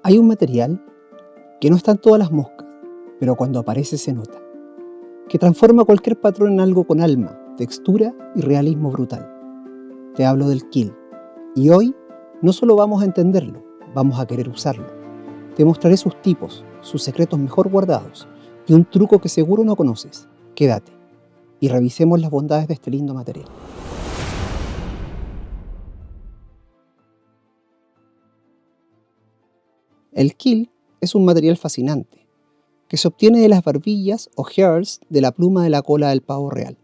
Hay un material que no está en todas las moscas, pero cuando aparece se nota, que transforma cualquier patrón en algo con alma, textura y realismo brutal. Te hablo del Kill, y hoy no solo vamos a entenderlo, vamos a querer usarlo. Te mostraré sus tipos, sus secretos mejor guardados y un truco que seguro no conoces. Quédate y revisemos las bondades de este lindo material. El Kill es un material fascinante, que se obtiene de las barbillas o hairs de la pluma de la cola del pavo real.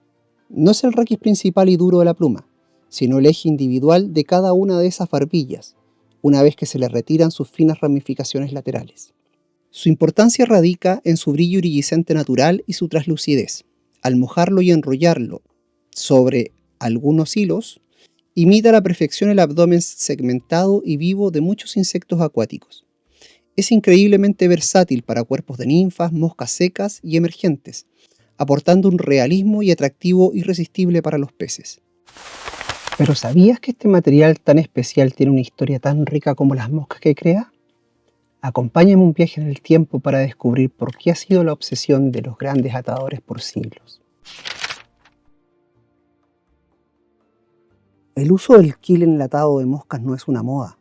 No es el raquis principal y duro de la pluma, sino el eje individual de cada una de esas barbillas, una vez que se le retiran sus finas ramificaciones laterales. Su importancia radica en su brillo iridiscente natural y su translucidez. Al mojarlo y enrollarlo sobre algunos hilos, imita a la perfección el abdomen segmentado y vivo de muchos insectos acuáticos. Es increíblemente versátil para cuerpos de ninfas, moscas secas y emergentes, aportando un realismo y atractivo irresistible para los peces. ¿Pero sabías que este material tan especial tiene una historia tan rica como las moscas que crea? Acompáñame un viaje en el tiempo para descubrir por qué ha sido la obsesión de los grandes atadores por siglos. El uso del Kill en el atado de moscas no es una moda.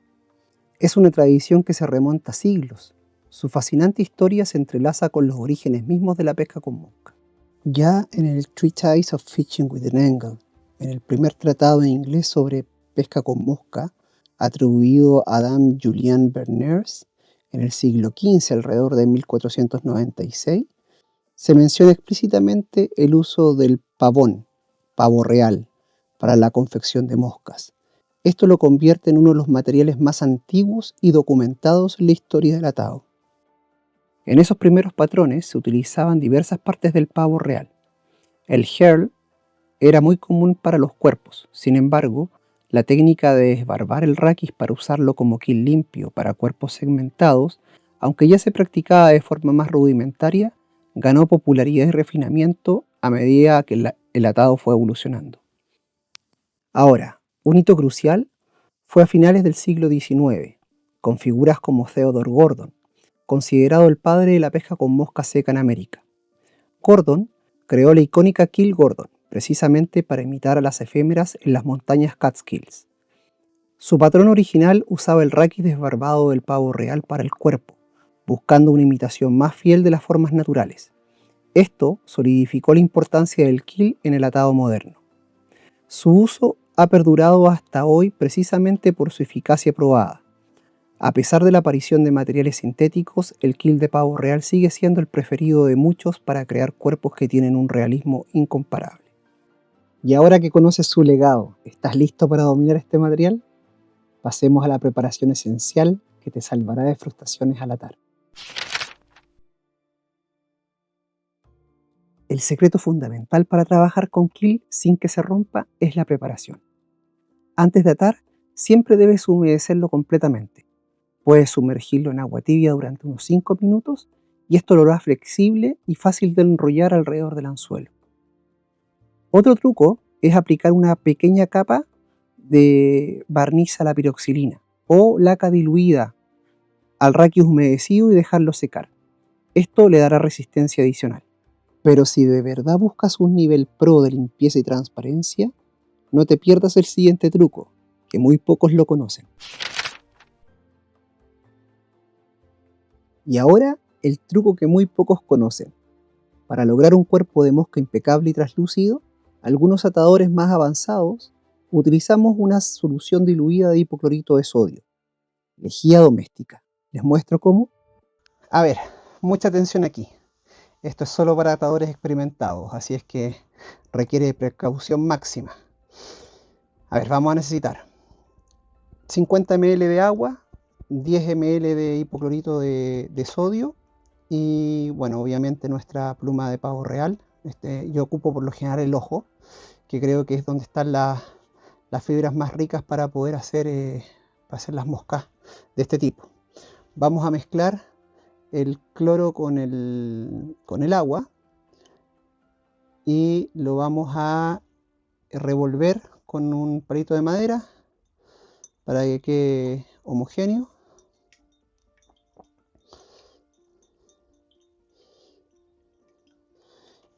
Es una tradición que se remonta a siglos. Su fascinante historia se entrelaza con los orígenes mismos de la pesca con mosca. Ya en el Treatise of Fishing with an Angle, en el primer tratado en inglés sobre pesca con mosca, atribuido a Adam Julian Berners, en el siglo XV, alrededor de 1496, se menciona explícitamente el uso del pavón, pavo real, para la confección de moscas. Esto lo convierte en uno de los materiales más antiguos y documentados en la historia del atado. En esos primeros patrones se utilizaban diversas partes del pavo real. El herl era muy común para los cuerpos, sin embargo, la técnica de desbarbar el raquis para usarlo como kill limpio para cuerpos segmentados, aunque ya se practicaba de forma más rudimentaria, ganó popularidad y refinamiento a medida que el atado fue evolucionando. Ahora, un hito crucial fue a finales del siglo XIX, con figuras como Theodore Gordon, considerado el padre de la pesca con mosca seca en América. Gordon creó la icónica Kill Gordon, precisamente para imitar a las efémeras en las montañas Catskills. Su patrón original usaba el raquis desbarbado del pavo real para el cuerpo, buscando una imitación más fiel de las formas naturales. Esto solidificó la importancia del Kill en el atado moderno. Su uso ha perdurado hasta hoy precisamente por su eficacia probada. A pesar de la aparición de materiales sintéticos, el Kill de pavo real sigue siendo el preferido de muchos para crear cuerpos que tienen un realismo incomparable. Y ahora que conoces su legado, ¿estás listo para dominar este material? Pasemos a la preparación esencial que te salvará de frustraciones al atar. El secreto fundamental para trabajar con Kill sin que se rompa es la preparación. Antes de atar, siempre debes humedecerlo completamente. Puedes sumergirlo en agua tibia durante unos 5 minutos y esto lo hará flexible y fácil de enrollar alrededor del anzuelo. Otro truco es aplicar una pequeña capa de barniz a la piroxilina o laca diluida al raquis humedecido y dejarlo secar. Esto le dará resistencia adicional. Pero si de verdad buscas un nivel pro de limpieza y transparencia, no te pierdas el siguiente truco, que muy pocos lo conocen. Y ahora, el truco que muy pocos conocen. Para lograr un cuerpo de mosca impecable y translúcido, algunos atadores más avanzados utilizamos una solución diluida de hipoclorito de sodio, lejía doméstica. ¿Les muestro cómo? A ver, mucha atención aquí. Esto es solo para atadores experimentados, así es que requiere precaución máxima. A ver, vamos a necesitar 50 ml de agua, 10 ml de hipoclorito de sodio y, bueno, obviamente nuestra pluma de pavo real. Yo ocupo por lo general el ojo, que creo que es donde están las fibras más ricas para poder hacer las moscas de este tipo. Vamos a mezclar el cloro con el agua y lo vamos a revolver con un palito de madera para que quede homogéneo.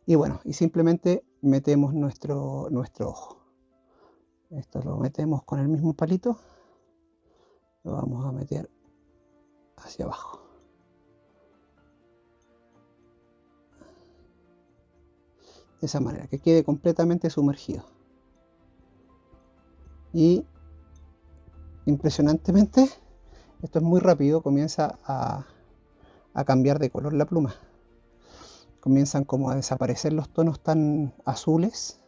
Y bueno, y simplemente metemos nuestro ojo. Esto lo metemos con el mismo palito, lo vamos a meter hacia abajo. De esa manera, que quede completamente sumergido. Y impresionantemente, esto es muy rápido, comienza a cambiar de color la pluma. Comienzan como a desaparecer los tonos tan azules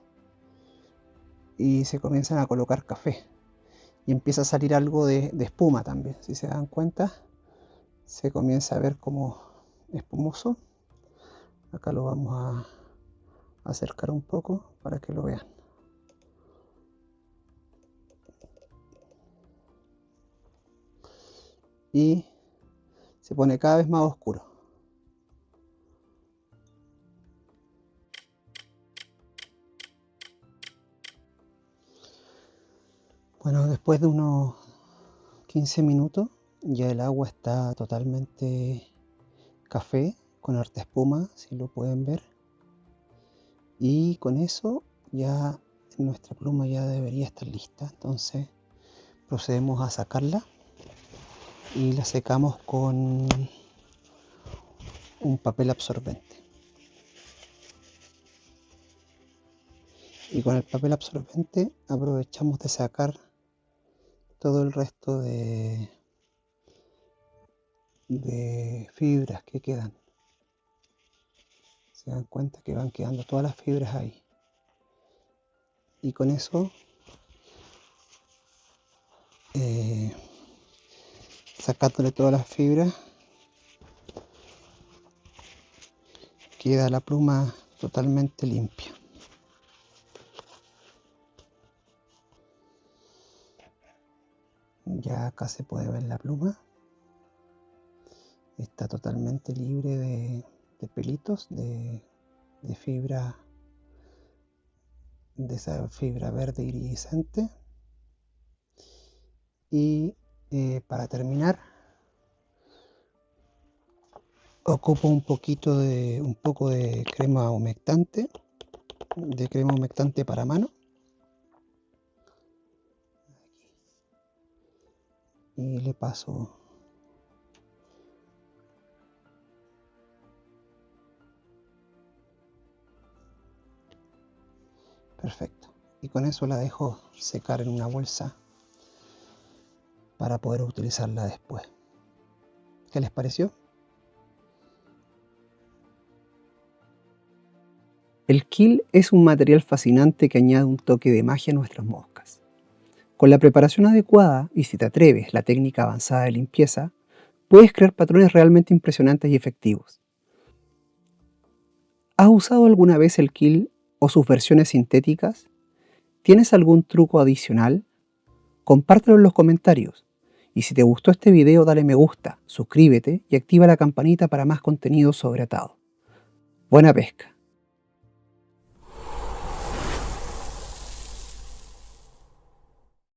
y se comienzan a colocar café. Y empieza a salir algo de espuma también. Si se dan cuenta, se comienza a ver como espumoso. Acá lo vamos a acercar un poco para que lo vean. Y se pone cada vez más oscuro. Bueno, después de unos 15 minutos ya el agua está totalmente café, con harta espuma, si lo pueden ver. Y con eso ya nuestra pluma ya debería estar lista. Entonces procedemos a sacarla y la secamos con un papel absorbente. Y con el papel absorbente aprovechamos de sacar todo el resto de fibras que quedan. Se dan cuenta que van quedando todas las fibras ahí. Y con eso sacándole todas las fibras, queda la pluma totalmente limpia. Ya acá se puede ver la pluma. Está totalmente libre de pelitos, de fibra, de esa fibra verde iridiscente. Y para terminar, ocupo un poco de crema humectante, para mano. Y le paso perfecto. Y con eso la dejo secar en una bolsa para poder utilizarla después. ¿Qué les pareció? El Kill es un material fascinante que añade un toque de magia a nuestras moscas. Con la preparación adecuada y si te atreves la técnica avanzada de limpieza, puedes crear patrones realmente impresionantes y efectivos. ¿Has usado alguna vez el Kill o sus versiones sintéticas? ¿Tienes algún truco adicional? Compártelo en los comentarios. Y si te gustó este video, dale me gusta, suscríbete y activa la campanita para más contenido sobre atado. Buena pesca.